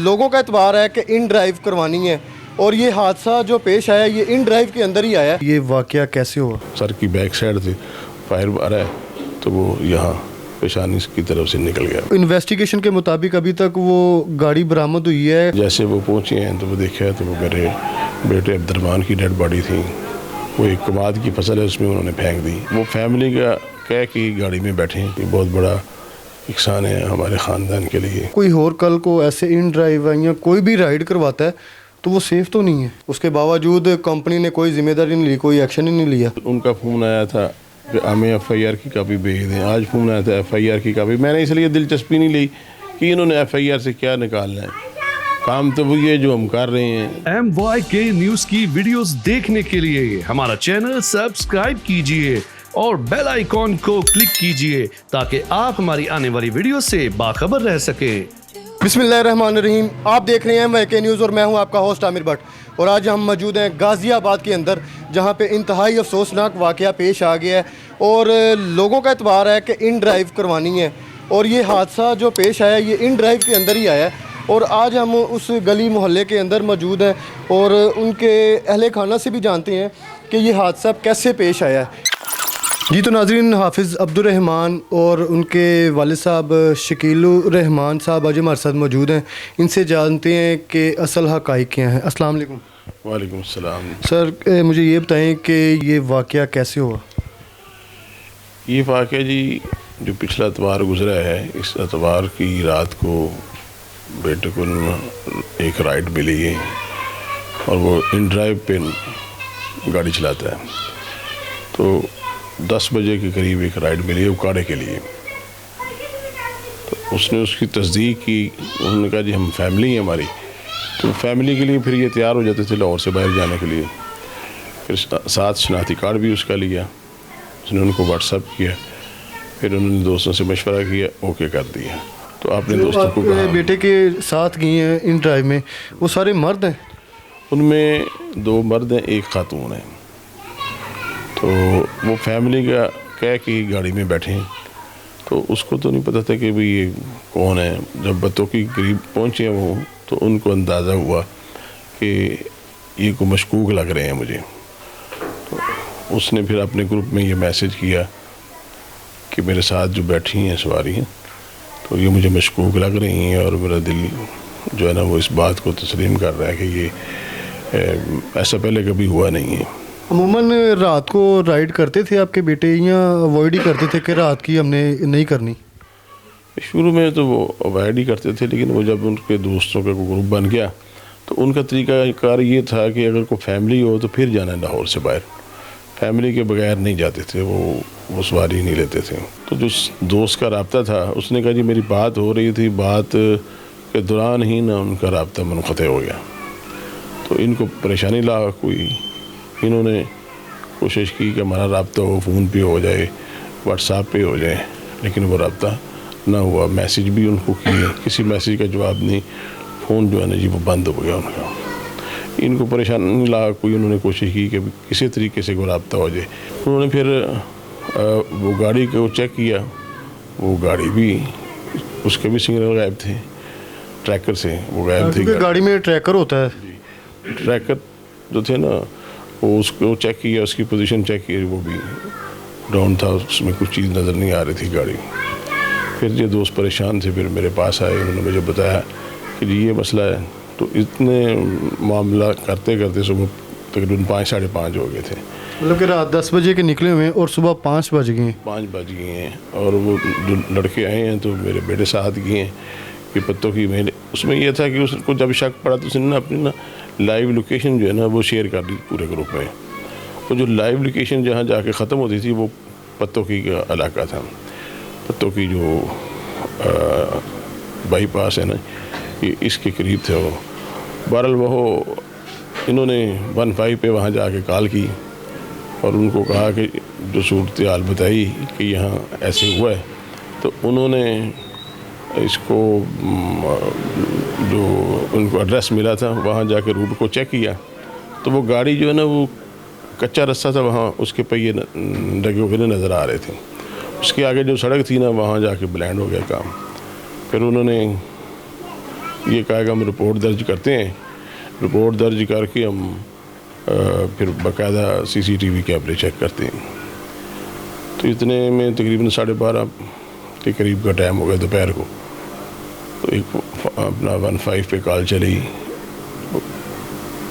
लोगों का एतबार है कि इन ड्राइव करवानी है और ये हादसा जो पेश आया ये इन ड्राइव के अंदर ही आया। ये वाक़या कैसे हुआ? सर की बैक साइड से फायर आ रहा है तो वो यहाँ पेशानी की तरफ से निकल गया। इन्वेस्टिगेशन के मुताबिक अभी तक वो गाड़ी बरामद हुई है। जैसे वो पहुँचे हैं तो वो देखा है तो वो मेरे बेटे अब्दुर्रहमान की डेड बॉडी थी। वो एक कमाद की फसल है उसमें उन्होंने फेंक दी। वो फैमिली का कह कि गाड़ी में बैठे हैं, ये बहुत बड़ा नुकसान है हमारे ख़ानदान के लिए। कोई और कल को ऐसे इन ड्राइव या कोई भी राइड करवाता है तो वो सेफ़ तो नहीं है। उसके बावजूद कंपनी ने कोई जिम्मेदारी नहीं ली, कोई एक्शन ही नहीं लिया। उनका फ़ोन आया था कि हमें FIR की कापी भेज दें। आज फ़ोन आया था FIR की कापी। मैंने इसलिए दिलचस्पी नहीं ली कि इन्होंने FIR से क्या निकालना है, काम तो वही है जो हम कर रहे हैं। MYK न्यूज़ की वीडियोस देखने के लिए हमारा चैनल सब्सक्राइब कीजिए और बेल आइकॉन को क्लिक कीजिए ताकि आप हमारी आने वाली वीडियो से बाखबर रह सकें। बिस्मिल्लाहिर्रहमानिर्रहीम, आप देख रहे हैं MYK न्यूज़ और मैं हूं आपका होस्ट आमिर भट्ट। और आज हम मौजूद हैं गाज़ियाबाद के अंदर जहां पे इंतहाई अफसोसनाक वाक़या पेश आ गया है और लोगों का एतबार है कि इन ड्राइव करवानी है और ये हादसा जो पेश आया ये इन ड्राइव के अंदर ही आया है। और आज हम उस गली मोहल्ले के अंदर मौजूद हैं और उनके अहले खाना से भी जानते हैं कि ये हादसा कैसे पेश आया है। जी तो नाज़रीन, हाफिज़ अब्दुर्रहमान और उनके वालिद साहब शकीलुर रहमान साहब आज हमारे साथ मौजूद हैं। इनसे जानते हैं कि असल हक़ाइक़ क्या हैं। अस्सलाम वालेकुम। वालेकुम अस्सलाम। सर मुझे ये बताएं कि ये वाक़या कैसे हुआ? ये वाक़या जी जो पिछला एतवार गुज़रा है, इस एतवार की रात को बेटे को एक राइड मिली है और वो इन ड्राइव पे गाड़ी चलाता है। तो 10 बजे के करीब एक राइड मिली है उकाड़े के लिए। तो उसने उसकी तस्दीक की। उन्होंने कहा जी हम फैमिली हैं हमारी, तो फैमिली के लिए फिर ये तैयार हो जाते थे लाहौर से बाहर जाने के लिए। फिर साथ शनाख्ती कार्ड भी उसका लिया, उसने उनको व्हाट्सअप किया, फिर उन्होंने दोस्तों से मशवरा किया, ओके कर दिया। तो आपने दोस्तों को कहा बेटे के साथ गई हैं इन ड्राइव में, वो सारे मर्द हैं? उनमें 2 मर्द हैं, 1 खातून है। तो वो फैमिली का कह कि गाड़ी में बैठे हैं तो उसको तो नहीं पता था कि भाई ये कौन है। जब बत्तों की करीब पहुँचे वो तो उनको अंदाज़ा हुआ कि ये को मशकूक लग रहे हैं मुझे। तो उसने फिर अपने ग्रुप में ये मैसेज किया कि मेरे साथ जो बैठी हैं सवारी हैं तो ये मुझे मशकूक लग रही हैं और मेरा दिल जो है ना वो इस बात को तस्लीम कर रहा है कि ये ऐसा पहले कभी हुआ नहीं है। अमूमन रात को राइड करते थे आपके बेटे या अवॉइड ही करते थे कि रात की हमने नहीं करनी? शुरू में तो वो अवॉइड ही करते थे, लेकिन वो जब उनके दोस्तों का ग्रुप बन गया तो उनका तरीक़ाकार ये था कि अगर कोई फैमिली हो तो फिर जाना है लाहौर से बाहर। फैमिली के बगैर नहीं जाते थे, वो सवारी नहीं लेते थे। तो जो दोस्त का रब्ता था उसने कहा जी मेरी बात हो रही थी, बात के दौरान ही ना उनका रब्ता मुनक़ते हो गया। तो इनको परेशानी लगा कोई, इन्होंने कोशिश की कि हमारा रब्ता हो, फ़ोन पे हो जाए, व्हाट्सएप पे हो जाए, लेकिन वो रब्ता ना हुआ। मैसेज भी उनको किए, किसी मैसेज का जवाब नहीं। फ़ोन जो है ना जी वो बंद हो गया उनका। इनको परेशानी लगा कोई, उन्होंने कोशिश की कि किसी तरीके से वो रब्ता हो जाए। उन्होंने फिर वो गाड़ी को चेक किया, वो गाड़ी भी उसके भी सिग्नल गायब थे, ट्रैकर से वो गायब थे। गाड़ी में ट्रैकर होता है, ट्रैकर जो थे ना वो उसको चेक किया, उसकी पोजीशन चेक की, वो भी डाउन था, उसमें कुछ चीज़ नज़र नहीं आ रही थी गाड़ी। फिर ये दोस्त परेशान थे, फिर मेरे पास आए, उन्होंने मुझे बताया कि जी ये मसला है। तो इतने मामला करते करते सुबह तकरीबन 5 साढ़े 5 हो गए थे। मतलब कि रात 10 बजे के निकले हुए हैं और सुबह 5 बज गए हैं। 5 बज गए हैं और वो जो लड़के आए हैं तो मेरे बेटे साथ गए हैं कि पत्तों की मेरे उसमें यह था कि उसको जब शक पड़ा तो उसने ना अपनी ना लाइव लोकेशन जो है ना वो शेयर कर दी पूरे ग्रुप में। वो जो लाइव लोकेशन जहाँ जाके ख़त्म होती थी वो पत्तों की का इलाका था। पत्तों की जो बाईपास है ना ये इसके करीब थे वो। बहरहाल वो इन्होंने 15 पे वहाँ जाके कॉल की और उनको कहा कि जो सूरत हाल बताई कि यहाँ ऐसे हुआ है। तो उन्होंने इसको जो उनको एड्रेस मिला था वहाँ जाके रूट को चेक किया तो वो गाड़ी जो है ना वो कच्चा रास्ता था, वहाँ उसके पहिए लगे हुए नज़र आ रहे थे। उसके आगे जो सड़क थी ना वहाँ जाके ब्लैंड हो गया काम। फिर उन्होंने یہ کہا کہ ہم رپورٹ درج کرتے ہیں, رپورٹ درج کر کے ہم پھر باقاعدہ CCTV کیمرے چیک کرتے ہیں. تو اتنے میں تقریباً 12:30 کے قریب کا ٹائم ہو گیا دوپہر کو. تو ایک اپنا 15 پہ کال چلی,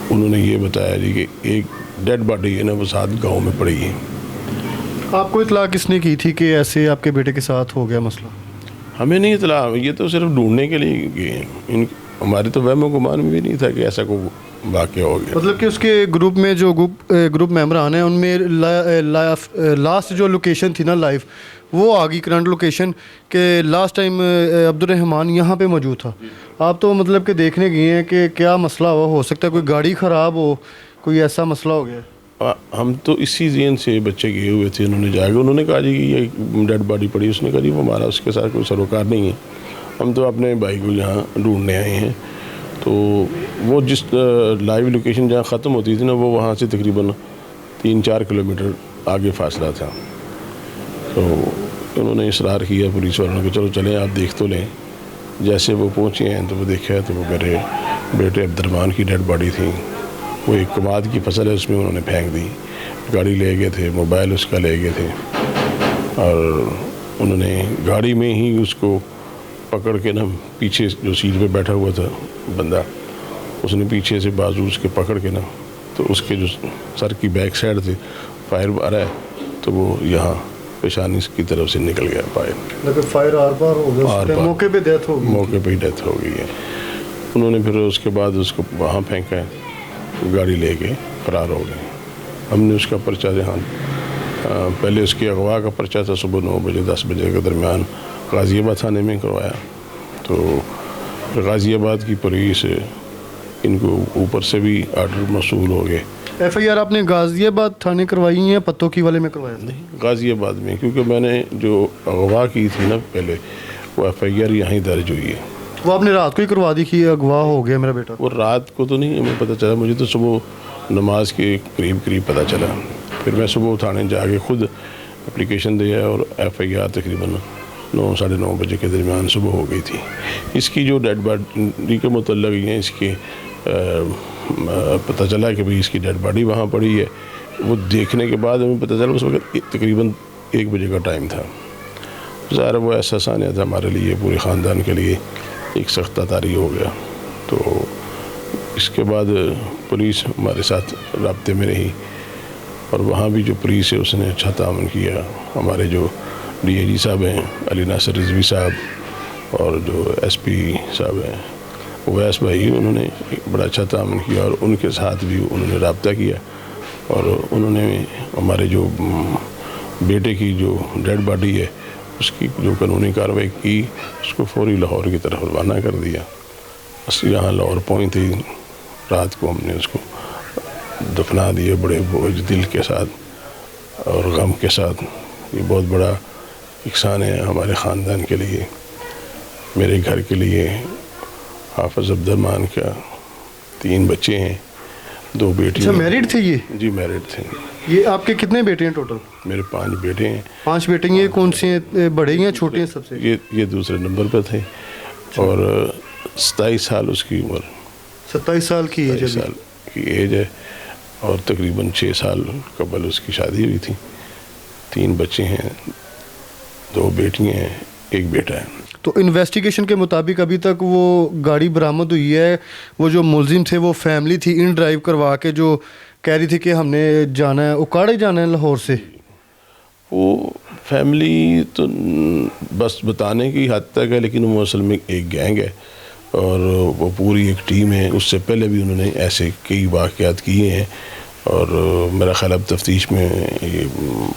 انہوں نے یہ بتایا جی کہ ایک ڈیڈ باڈی ہے نا وہ ساتھ گاؤں میں پڑی ہے. آپ کو اطلاع کس نے کی تھی کہ ایسے آپ کے بیٹے کے ساتھ ہو گیا مسئلہ؟ ہمیں نہیں اطلاع, یہ تو صرف ڈھونڈنے کے لیے گئے ہیں. ہمارے تو وہم و گمان میں بھی نہیں تھا کہ ایسا کوئی واقعہ ہو گیا. مطلب کہ اس کے گروپ میں جو گروپ ممبران ہیں ان میں لاسٹ جو لوکیشن تھی نا لائیو, وہ آ گئی کرنٹ لوکیشن کہ لاسٹ ٹائم عبد الرحمان یہاں پہ موجود تھا. آپ تو مطلب کہ دیکھنے گئے ہیں کہ کیا مسئلہ ہو سکتا ہے, کوئی گاڑی خراب ہو, کوئی ایسا مسئلہ ہو گیا؟ ہم تو اسی ذہن سے بچے گئے ہوئے تھے. انہوں نے جا کے انہوں نے کہا جی کہ یہ ڈیڈ باڈی پڑی. اس نے کہا جی وہ ہمارا اس کے ساتھ کوئی سروکار نہیں ہے, ہم تو اپنے بھائی کو یہاں ڈھونڈنے آئے ہیں. تو وہ جس لائیو لوکیشن جہاں ختم ہوتی تھی نا وہ وہاں سے تقریباً 3-4 کلومیٹر آگے فاصلہ تھا. تو انہوں نے اصرار کیا پولیس والوں نے کہ چلو چلیں آپ دیکھ تو لیں. جیسے وہ پہنچے ہیں تو وہ دیکھا تو وہ میرے بیٹے عبد الرحمان کی ڈیڈ باڈی تھی. وہ ایک کماد کی فصل ہے اس میں انہوں نے پھینک دی. گاڑی لے گئے تھے, موبائل اس کا لے گئے تھے, اور انہوں نے گاڑی میں ہی اس کو پکڑ کے نا پیچھے جو سیٹ پہ بیٹھا ہوا تھا بندہ, اس نے پیچھے سے بازو اس کے پکڑ کے نا تو اس کے جو سر کی بیک سائڈ سے فائر آ رہا ہے تو وہ یہاں پیشانی کی طرف سے نکل گیا فائر آر پار ہو گیا, موقع پہ ڈیتھ ہو گئی. موقع پہ ہی ڈیتھ ہو گئی ہے. انہوں نے پھر اس کے بعد اس کو وہاں پھینکا ہے, گاڑی لے کے فرار ہو گئے. ہم نے اس کا پرچہ پہلے اس کی اغوا کا پرچہ تھا صبح 9 بجے 10 بجے کے درمیان غازی آباد تھانے میں کروایا. تو غازی آباد کی پولیس ان کو اوپر سے بھی آرڈر موصول ہو گئے. FIR آپ نے غازی آباد تھانے کروائی ہیں پتوں کی والے میں کروایا؟ نہیں, غازی آباد میں, کیونکہ میں نے جو اغوا کی تھی نا پہلے وہ FIR یہیں درج ہوئی ہے. وہ آپ نے رات کو ہی کروا دی کہ اغوا ہو گیا میرا بیٹا؟ وہ رات کو تو نہیں ہمیں پتہ چلا, مجھے تو صبح نماز کے قریب پتہ چلا. پھر میں صبح تھانے جا کے خود اپلیکیشن دیا اور FIR تقریباً 9-9:30 بجے کے درمیان صبح ہو گئی تھی. اس کی جو ڈیڈ باڈی کے متعلق ہیں اس کے پتہ چلا کہ بھئی اس کی ڈیڈ باڈی وہاں پڑی ہے. وہ دیکھنے کے بعد ہمیں پتہ چلا اس وقت تقریباً 1 بجے کا ٹائم تھا. ظاہر وہ ایسا ثانیہ تھا ہمارے لیے, پورے خاندان کے لیے ایک سخت تاری ہو گیا. تو اس کے بعد پولیس ہمارے ساتھ رابطے میں رہی, اور وہاں بھی جو پولیس ہے اس نے اچھا تعاون کیا. ہمارے جو DIG صاحب ہیں علی ناصر رضوی صاحب اور جو SP صاحب ہیں اویس بھائی, انہوں نے بڑا اچھا تعاون کیا, اور ان کے ساتھ بھی انہوں نے رابطہ کیا, اور انہوں نے ہمارے جو بیٹے کی جو ڈیڈ باڈی ہے اس کی جو قانونی کارروائی کی, اس کو فوری لاہور کی طرف روانہ کر دیا. بس یہاں لاہور پہنچتے ہی رات کو ہم نے اس کو دفنا دیا بڑے بوجھ دل کے ساتھ اور غم کے ساتھ. یہ بہت بڑا احسان ہے ہمارے خاندان کے لیے, میرے گھر کے لیے. حافظ عبد الرحمان کا 3 بچے ہیں, 2 بیٹی. اچھا میرڈ تھے یہ؟ جی میرڈ تھے. یہ آپ کے کتنے بیٹے ہیں ٹوٹل؟ میرے 5 بیٹے ہیں. 5 بیٹے ہیں. یہ کون سے ہیں, بڑے ہیں چھوٹے ہیں سب سے؟ یہ دوسرے نمبر پہ تھے, اور 27 سال اس کی عمر. 27 سال کی ایج؟ 27 سال کی ایج ہے, اور تقریباً 6 سال قبل اس کی شادی ہوئی تھی. 3 بچے ہیں, 2 بیٹیاں ہیں, 1 بیٹا ہے. تو انویسٹیگیشن کے مطابق ابھی تک وہ گاڑی برآمد ہوئی ہے, وہ جو ملزم تھے وہ فیملی تھی ان ڈرائیو کروا کے جو کہہ رہی تھی کہ ہم نے جانا ہے اکاڑے جانا ہے لاہور سے. وہ فیملی تو بس بتانے کی حد تک ہے, لیکن وہ اصل میں ایک گینگ ہے, اور وہ پوری ایک ٹیم ہے. اس سے پہلے بھی انہوں نے ایسے کئی واقعات کیے ہیں, اور میرا خیال اب تفتیش میں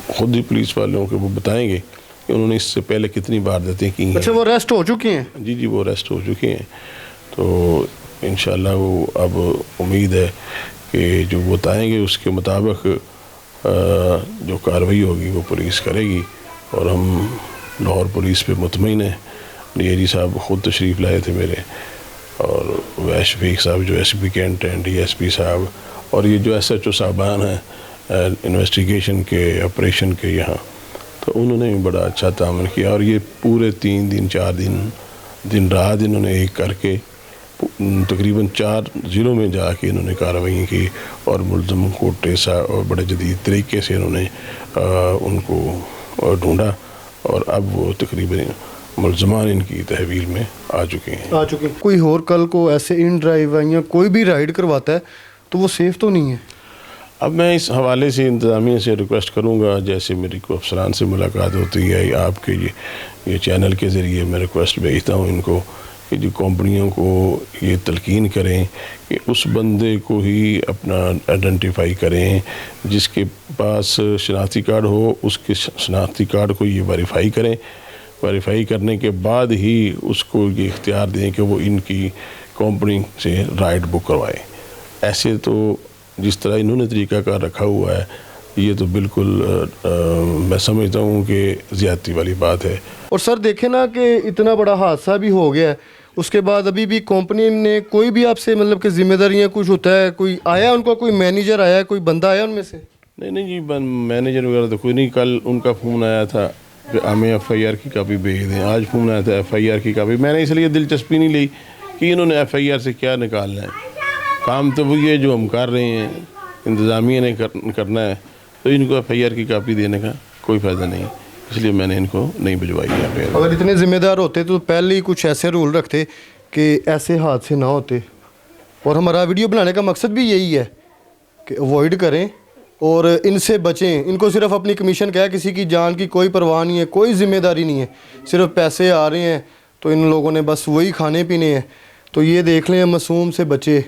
خود ہی پولیس والوں کے وہ بتائیں گے کہ انہوں نے اس سے پہلے کتنی وارداتیں کی ہیں. اچھا وہ ریسٹ ہو چکے ہیں؟ جی وہ ریسٹ ہو چکے ہیں. تو انشاءاللہ وہ اب امید ہے کہ جو بتائیں گے اس کے مطابق جو کارروائی ہوگی وہ پولیس کرے گی, اور ہم لاہور پولیس پہ مطمئن ہیں. DIG صاحب خود تشریف لائے تھے میرے, اور اویس شفیق صاحب جو SP کینٹ ہیں, DSP صاحب, اور یہ جو SHO صاحبان ہیں انویسٹیگیشن کے آپریشن کے یہاں, تو انہوں نے بڑا اچھا تعاون کیا. اور یہ پورے 3 دن 4 دن رات انہوں نے ایک کر کے तकरीबन 4 ज़िलों में जाके इन्होंने कार्रवाई की और मुलज़मों को टेसा और बड़े जदीद तरीके से इन्होंने उनको ढूंढा और अब वो तकरीबन मुलज़मान इनकी तहवील में आ चुके हैं। कोई और कल को ऐसे इन ड्राइव या कोई भी राइड करवाता है तो वो सेफ़ तो नहीं है। अब मैं इस हवाले से इंतज़ामिया से रिक्वेस्ट करूँगा, जैसे मेरी को अफसरान से मुलाकात होती है या आपके ये चैनल के ज़रिए मैं रिक्वेस्ट भेजता हूँ इनको कि जो कंपनियों को ये तलकीन करें कि उस बंदे को ही अपना आइडेंटिफाई करें जिसके पास शनाख्ती कार्ड हो, उसके शनाख्ती कार्ड को ये वेरीफाई करें। वेरीफाई करने के बाद ही उसको ये इख्तियार दें कि वो इनकी कंपनी से राइड बुक करवाए। ऐसे तो जिस तरह इन्होंने तरीक़ाकार रखा हुआ है ये तो बिल्कुल मैं समझता हूँ कि ज़्यादती वाली बात है। और सर देखें ना कि इतना बड़ा हादसा भी हो गया है, उसके बाद अभी भी कंपनी ने कोई भी आपसे मतलब कि जिम्मेदारियाँ कुछ होता है, कोई आया उनका, कोई मैनेजर आया, कोई बंदा आया उनमें से? नहीं जी, मैनेजर वगैरह तो कोई नहीं। कल उनका फ़ोन आया था कि हमें FIR की कापी भेज दें। आज फ़ोन आया था FIR की कापी। मैंने इसलिए दिलचस्पी नहीं ली कि इन्होंने FIR से क्या निकालना है। काम तो वही है जो हम कर रहे हैं, इंतज़ामिया ने करना है, तो इनको FIR की कापी देने का कोई फ़ायदा नहीं, इसलिए मैंने इनको नहीं भिजवाई है। अगर इतने ज़िम्मेदार होते तो पहले ही कुछ ऐसे रूल रखते कि ऐसे हादसे ना होते। और हमारा वीडियो बनाने का मकसद भी यही है कि अवॉइड करें और इनसे बचें। इनको सिर्फ अपनी कमीशन क्या है, किसी की जान की कोई परवाह नहीं है, कोई ज़िम्मेदारी नहीं है, सिर्फ पैसे आ रहे हैं तो इन लोगों ने बस वही खाने पीने हैं। तो ये देख लें, मासूम से बचे,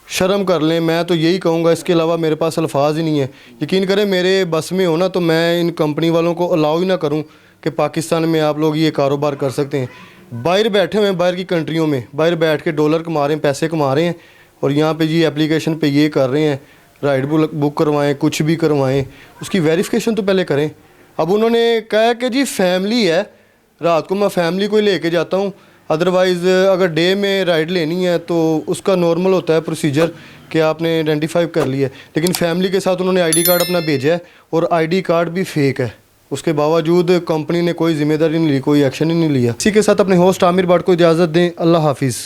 शर्म कर लें। मैं तो यही कहूँगा, इसके अलावा मेरे पास अल्फाज ही नहीं है। यकीन करें मेरे बस में हो ना तो मैं इन कंपनी वालों को अलाउ ही ना करूँ कि पाकिस्तान में आप लोग ये कारोबार कर सकते हैं। बाहर बैठे हुए हैं, बाहर की कंट्रियों में बाहर बैठ के डॉलर कमा रहे हैं, पैसे कमा रहे हैं, और यहाँ पे जी एप्लीकेशन पे ये कर रहे हैं, राइड बुक करवाएं, कुछ भी करवाएं, उसकी वेरिफिकेशन तो पहले करें। अब उन्होंने कहा कि जी फैमिली है, रात को मैं फैमिली को ही लेके जाता हूँ, अदरवाइज़ अगर डे में राइड लेनी है तो उसका नॉर्मल होता है प्रोसीजर कि आपने आइडेंटिफाई कर लिया है। लेकिन फैमिली के साथ उन्होंने ID कार्ड अपना भेजा है और ID कार्ड भी फेक है। उसके बावजूद कंपनी ने कोई जिम्मेदारी नहीं ली, कोई एक्शन ही नहीं लिया। इसी के साथ अपने होस्ट आमिर भट्ट को इजाज़त दें। अल्लाह हाफिज़।